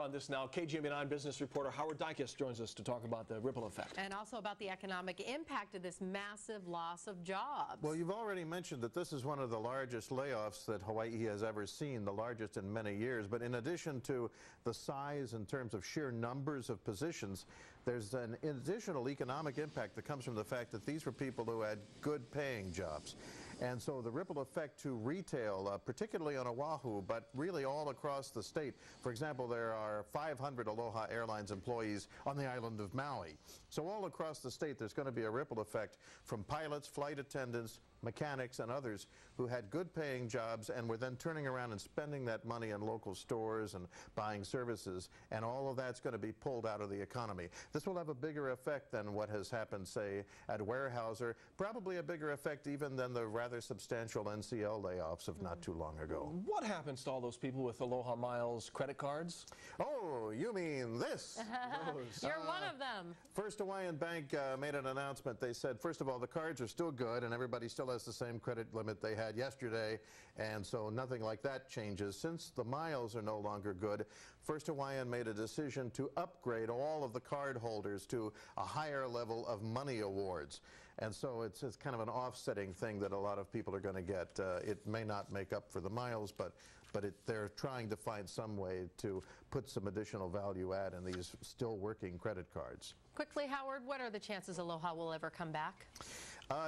On this now, KGMA9 business reporter Howard Dykes joins us to talk about the ripple effect. And also about the economic impact of this massive loss of jobs. Well, you've already mentioned that this is one of the largest layoffs that Hawaii has ever seen, the largest in many years. But in addition to the size in terms of sheer numbers of positions, there's an additional economic impact that comes from the fact that these were people who had good paying jobs. And so the ripple effect to retail, particularly on Oahu, but really all across the state. For example, there are 500 Aloha Airlines employees on the island of Maui. So all across the state, there's going to be a ripple effect from pilots, flight attendants, mechanics, and others who had good paying jobs and were then turning around and spending that money in local stores and buying services, and all of that's going to be pulled out of the economy. This will have a bigger effect than what has happened, say, at Weyerhaeuser, probably a bigger effect even than the rather substantial NCL layoffs of not too long ago. What happens to all those people with Aloha Miles credit cards? Oh, you mean this? You're one of them. First Hawaiian Bank made an announcement. They said, first of all, the cards are still good and everybody still has the same credit limit they had yesterday, and so nothing like that changes. Since the miles are no longer good, First Hawaiian made a decision to upgrade all of the card holders to a higher level of money awards. And so it's kind of an offsetting thing that a lot of people are going to get. It may not make up for the miles, but they're trying to find some way to put some additional value add in these still working credit cards. Quickly, Howard, what are the chances Aloha will ever come back?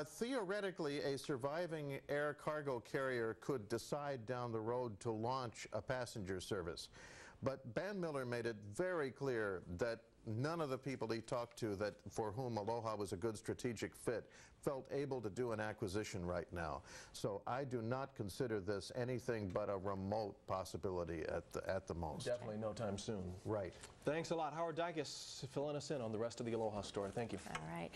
Theoretically, a surviving air cargo carrier could decide down the road to launch a passenger service. But Banmiller made it very clear that none of the people he talked to for whom Aloha was a good strategic fit felt able to do an acquisition right now. So I do not consider this anything but a remote possibility at the most. Definitely no time soon. Right. Thanks a lot, Howard Dykes, filling us in on the rest of the Aloha story. Thank you. All right.